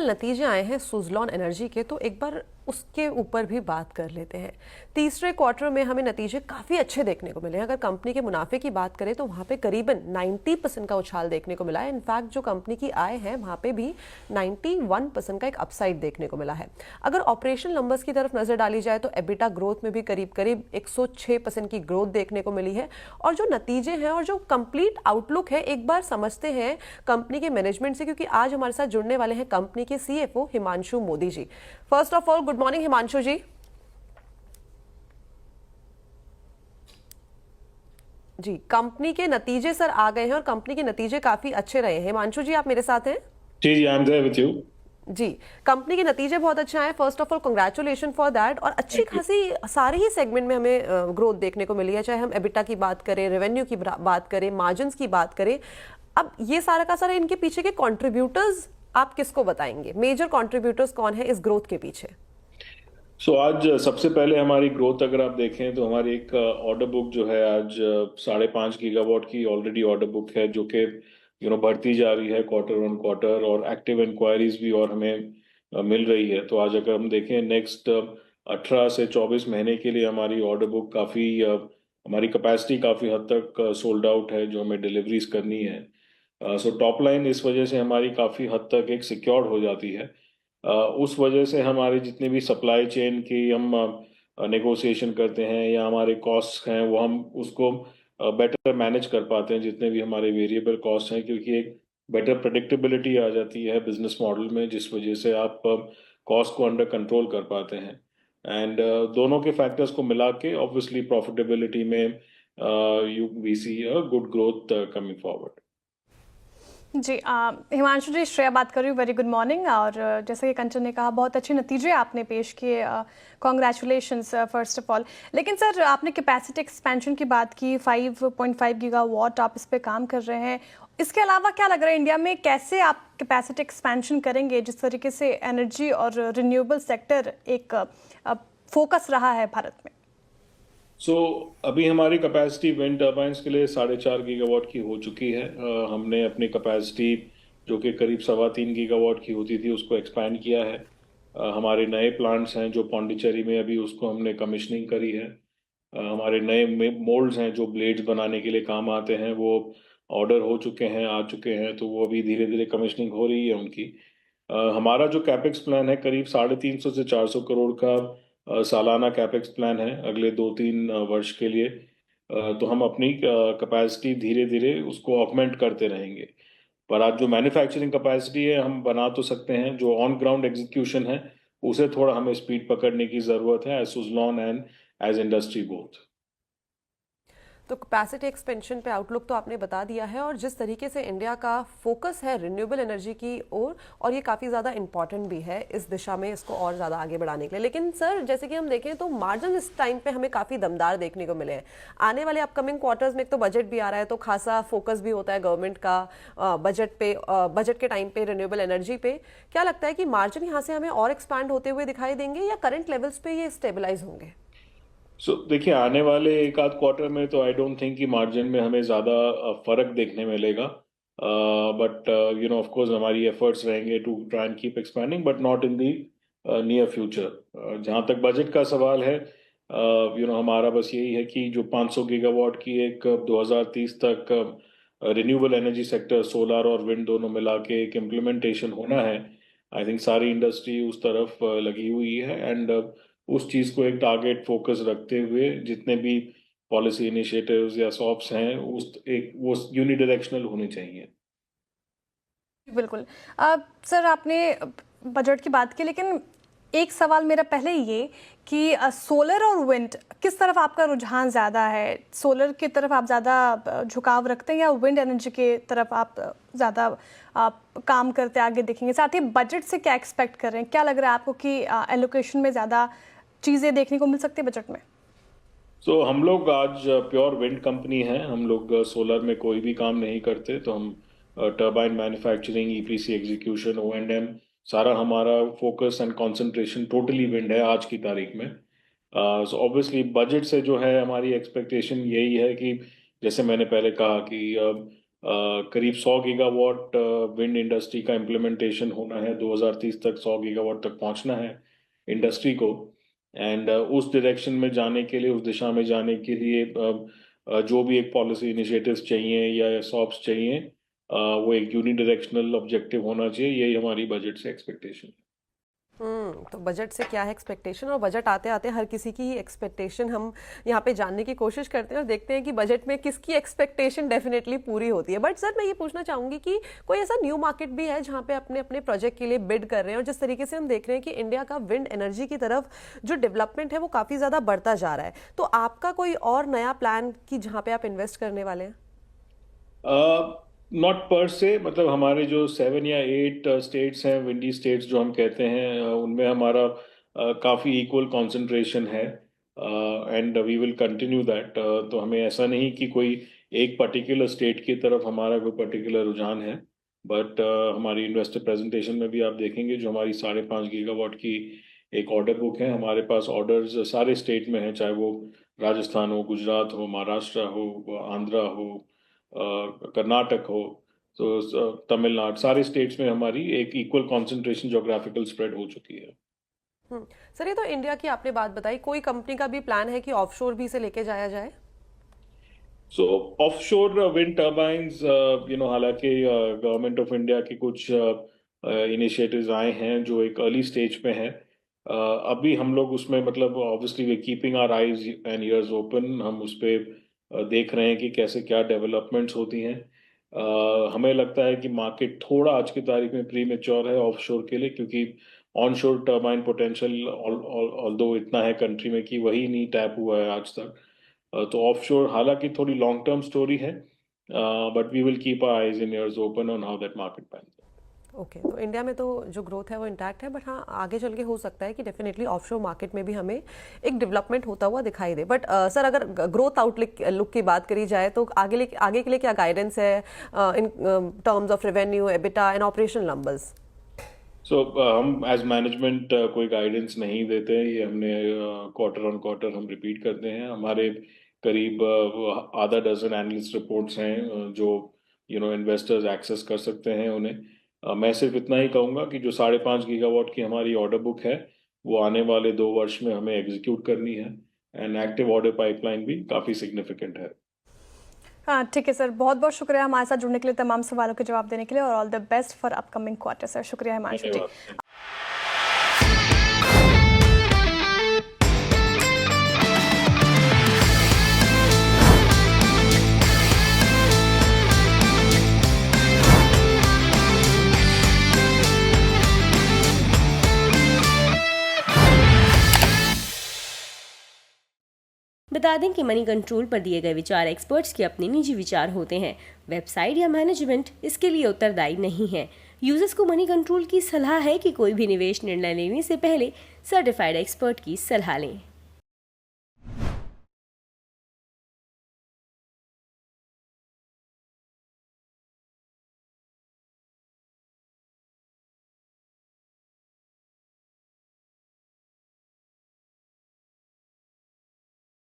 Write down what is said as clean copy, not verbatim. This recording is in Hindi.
कल नतीजे आए हैं सुज़लॉन एनर्जी के, तो एक बार उसके ऊपर भी बात कर लेते हैं। तीसरे क्वार्टर में हमें नतीजे काफ़ी अच्छे देखने को मिले हैं। अगर कंपनी के मुनाफे की बात करें तो वहाँ पे करीबन 90% का उछाल देखने को मिला है। इनफैक्ट जो कंपनी की आय है वहाँ पे भी 91% का एक अपसाइड देखने को मिला है। अगर ऑपरेशनल नंबर्स की तरफ नजर डाली जाए तो एबिटा ग्रोथ में भी करीब करीब 106% की ग्रोथ देखने को मिली है। और जो नतीजे हैं और जो कंप्लीट आउटलुक है, एक बार समझते हैं कंपनी के मैनेजमेंट से, क्योंकि आज हमारे साथ जुड़ने वाले हैं कंपनी के CFO Himanshu Modi ji. First of all good morning Himanshu ji. जी, कंपनी के नतीजे सर आ गए हैं और कंपनी के नतीजे काफी अच्छे रहे हैं। हिमांशु जी, आप मेरे साथ हैं? जी जी, I am there with you. जी, कंपनी के नतीजे बहुत अच्छे आए। First of all congratulation for that. और अच्छी थैंक यू। खासी सारे ही सेगमेंट में हमें ग्रोथ देखने को मिली है, चाहे हम एबिटा की बात करें, रेवेन्यू की बात करें, मार्जिन्स की बात करें। अब ये सारा का सारा इनके पीछे के कंट्रीब्यूटर्स आप किसको बताएंगे? मेजर कंट्रीब्यूटर्स कौन है इस ग्रोथ के पीछे? आज सबसे पहले हमारी ग्रोथ अगर आप देखें तो हमारी एक ऑर्डर बुक जो है आज 5.5 गीगावाट की ऑलरेडी ऑर्डर बुक है, जो कि बढ़ती जा रही है क्वार्टर ऑन क्वार्टर, और एक्टिव इंक्वायरीज भी और हमें मिल रही है। तो आज अगर हम देखें नेक्स्ट 18 से 24 महीने के लिए हमारी ऑर्डर बुक काफ़ी हमारी कैपेसिटी काफ़ी हद तक सोल्ड आउट है जो हमें डिलीवरीज करनी है। सो टॉप लाइन इस वजह से हमारी काफ़ी हद तक एक सिक्योर्ड हो जाती है। उस वजह से हमारी जितनी भी सप्लाई चेन की हम नेगोशिएशन करते हैं या हमारे कॉस्ट हैं, वो हम उसको बेटर मैनेज कर पाते हैं, जितने भी हमारे वेरिएबल कॉस्ट हैं, क्योंकि एक बेटर प्रेडिक्टेबिलिटी आ जाती है बिजनेस मॉडल में, जिस वजह से आप कॉस्ट को अंडर कंट्रोल कर पाते हैं। एंड दोनों के फैक्टर्स को मिला के ऑब्वियसली प्रॉफिटेबिलिटी में you we see a good growth coming forward. जी हिमांशु जी, श्रेया बात कर रही हूँ। Very good morning. और जैसे कि कंचन ने कहा, बहुत अच्छे नतीजे आपने पेश किए। Congratulations first of all. लेकिन सर, आपने कैपेसिटी एक्सपेंशन की बात की, 5.5 गीगावाट आप इस पे काम कर रहे हैं। इसके अलावा क्या लग रहा है इंडिया में कैसे आप कैपेसिटी एक्सपेंशन करेंगे, जिस तरीके से एनर्जी और रिन्यूएबल सेक्टर एक फोकस रहा है भारत में? अभी हमारी कैपेसिटी विंड टर्बाइंस के लिए 4.5 गीगावाट की हो चुकी है। हमने अपनी कैपेसिटी जो कि करीब 3.25 गीगावाट की होती थी उसको एक्सपैंड किया है। हमारे नए प्लांट्स हैं जो पौंडीचेरी में, अभी उसको हमने कमिश्निंग करी है। हमारे नए मोल्ड्स हैं जो ब्लेड्स बनाने के लिए काम आते हैं, वो ऑर्डर हो चुके हैं, आ चुके हैं, तो वो अभी धीरे धीरे कमिश्निंग हो रही है उनकी। हमारा जो कैपेक्स प्लान है करीब 350 से 400 करोड़ का सालाना कैपेक्स प्लान है अगले 2-3 वर्ष के लिए। तो हम अपनी कैपेसिटी धीरे धीरे उसको ऑगमेंट करते रहेंगे। पर आज जो मैन्युफैक्चरिंग कैपेसिटी है हम बना तो सकते हैं, जो ऑन ग्राउंड एग्जीक्यूशन है उसे थोड़ा हमें स्पीड पकड़ने की ज़रूरत है, as Suzlon and as industry both. तो कैपेसिटी एक्सपेंशन पे आउटलुक तो आपने बता दिया है, और जिस तरीके से इंडिया का फोकस है रिन्यूएबल एनर्जी की ओर, और ये काफ़ी ज़्यादा इंपॉर्टेंट भी है इस दिशा में इसको और ज़्यादा आगे बढ़ाने के लिए। लेकिन सर, जैसे कि हम देखें तो मार्जिन इस टाइम पे हमें काफ़ी दमदार देखने को मिले हैं। आने वाले अपकमिंग क्वार्टर्स में एक तो बजट भी आ रहा है, तो खासा फोकस भी होता है गवर्नमेंट का बजट के टाइम पे रिन्यूएबल एनर्जी पे। क्या लगता है कि मार्जिन यहाँ से हमें और एक्सपैंड होते हुए दिखाई देंगे या करंट लेवल्स पे ये स्टेबलाइज होंगे? देखिए, आने वाले एक आध क्वार्टर में तो आई डोंट थिंक कि मार्जिन में हमें ज़्यादा फर्क देखने मिलेगा। बट ऑफ कोर्स हमारी एफर्ट्स रहेंगे to try and keep expanding, but not in the near future. जहाँ तक बजट का सवाल है, हमारा बस यही है कि जो 500 गीगावाट की एक 2030 तक रिन्यूएबल एनर्जी सेक्टर, सोलर और विंड दोनों मिला के एक इम्प्लीमेंटेशन होना है। आई थिंक सारी इंडस्ट्री उस तरफ लगी हुई है, एंड उस चीज़ को एक टारगेट फोकस रखते हुए जितने भी पॉलिसी इनिशिएटिव्स या सॉप्स हैं वो यूनिडायरेक्शनल होने चाहिए। बिल्कुल। सर, आपने बजट की बात की, लेकिन एक सवाल मेरा पहले ये कि सोलर और विंड किस तरफ आपका रुझान ज़्यादा है? सोलर की तरफ आप ज़्यादा झुकाव रखते हैं या विंड एनर्जी की तरफ आप ज़्यादा काम करते आगे देखेंगे? साथ ही बजट से क्या एक्सपेक्ट कर रहे हैं? क्या लग रहा है आपको कि एलोकेशन में ज़्यादा चीज़ें देखने को मिल सकती है बजट में? हम लोग आज प्योर विंड कंपनी हैं। हम लोग सोलर में कोई भी काम नहीं करते। तो हम turbine manufacturing, EPC execution, O&M, सारा हमारा focus and concentration totally wind है आज की तारीख में। सो ऑब्वियसली बजट से जो है हमारी एक्सपेक्टेशन यही है कि जैसे मैंने पहले कहा कि करीब 100 गीगावाट विंड इंडस्ट्री का इम्प्लीमेंटेशन होना है 2030 तक 100 गीगावाट तक पहुंचना है इंडस्ट्री को। एंड उस डायरेक्शन में जाने के लिए, उस दिशा में जाने के लिए जो भी एक पॉलिसी इनिशिएटिव्स चाहिए या सॉप्स चाहिए, वो एक यूनिडायरेक्शनल ऑब्जेक्टिव होना चाहिए। यही हमारी बजट से एक्सपेक्टेशन है। तो बजट से क्या है एक्सपेक्टेशन, और बजट आते आते हर किसी की एक्सपेक्टेशन हम यहाँ पे जानने की कोशिश करते हैं और देखते हैं कि बजट में किसकी एक्सपेक्टेशन डेफिनेटली पूरी होती है। बट सर, मैं ये पूछना चाहूंगी कि कोई ऐसा न्यू मार्केट भी है जहाँ पे अपने अपने प्रोजेक्ट के लिए बिड कर रहे हैं, और जिस तरीके से हम देख रहे हैं कि इंडिया का विंड एनर्जी की तरफ जो डेवलपमेंट है वो काफ़ी ज़्यादा बढ़ता जा रहा है, तो आपका कोई और नया प्लान कि जहाँ पे आप इन्वेस्ट करने वाले हैं? नॉट पर से, मतलब हमारे जो 7 या 8 स्टेट्स हैं, विंडी स्टेट्स जो हम कहते हैं, उनमें हमारा काफ़ी इक्वल कंसंट्रेशन है and we will continue that. तो हमें ऐसा नहीं कि कोई एक पर्टिकुलर स्टेट की तरफ हमारा कोई पर्टिकुलर रुझान है, बट हमारी इन्वेस्टर प्रेजेंटेशन में भी आप देखेंगे जो हमारी 5.5 गीगावाट की एक ऑर्डर बुक है। हमारे पास ऑर्डर्स सारे स्टेट में हैं, चाहे वो राजस्थान हो, गुजरात हो, महाराष्ट्र हो, आंध्रा हो, कर्नाटक हो, तो तमिलनाडु, सारे स्टेट्स में हमारी एक इक्वल कंसंट्रेशन ज्योग्राफिकल स्प्रेड हो चुकी है। सर, ये तो इंडिया की आपने बात बताई, कोई कंपनी का भी प्लान है कि ऑफशोर भी इसे लेके जाया जाए? सो ऑफशोर विंड टर्बाइंस, हालांकि गवर्नमेंट ऑफ इंडिया की कुछ इनिशिएटिव्स आए हैं जो एक अर्ली स्टेज पे हैं। अभी हम लोग उसमें, मतलब obviously we keeping our eyes and ears open, हम उस पर देख रहे हैं कि कैसे क्या डेवलपमेंट्स होती हैं। हमें लगता है कि मार्केट थोड़ा आज की तारीख में प्री मेच्योर है ऑफशोर के लिए, क्योंकि ऑनशोर टर्बाइन पोटेंशियल ऑल्दो इतना है कंट्री में कि वही नहीं टैप हुआ है आज तक। तो ऑफशोर हालांकि थोड़ी लॉन्ग टर्म स्टोरी है, but we will keep our eyes and ears open on how that market pans. Okay, तो इंडिया में तो जो ग्रोथ है वो इंटैक्ट है, बट हाँ, आगे चल के हो सकता है कि डेफिनेटली ऑफशोर मार्केट में भी हमें एक डेवलपमेंट होता हुआ दिखाई दे। बट सर, अगर ग्रोथ आउटलुक की बात करी जाए तो आगे के लिए क्या गाइडेंस है in terms of revenue, EBITDA and operational numbers? So हम एज मैनेजमेंट कोई गाइडेंस नहीं देते हैं। ये हमने क्वार्टर ऑन क्वार्टर हम रिपीट करते हैं। हमारे करीब आधा डजन एनालिस्ट रिपोर्ट्स हैं जो इन्वेस्टर्स एक्सेस कर सकते हैं उन्हें। मैं सिर्फ इतना ही कहूँगा कि जो 5.5 गीगावाट की हमारी ऑर्डर बुक है वो आने वाले 2 वर्ष में हमें एग्जीक्यूट करनी है, एंड एक्टिव ऑर्डर पाइपलाइन भी काफ़ी सिग्निफिकेंट है। हाँ, ठीक है सर, बहुत बहुत शुक्रिया हमारे साथ जुड़ने के लिए, तमाम सवालों के जवाब देने के लिए, और all the best for upcoming quarter sir. शुक्रिया हिमांशु जी। बता दें कि मनी कंट्रोल पर दिए गए विचार एक्सपर्ट्स के अपने निजी विचार होते हैं। वेबसाइट या मैनेजमेंट इसके लिए उत्तरदायी नहीं है। यूजर्स को मनी कंट्रोल की सलाह है कि कोई भी निवेश निर्णय लेने से पहले सर्टिफाइड एक्सपर्ट की सलाह लें।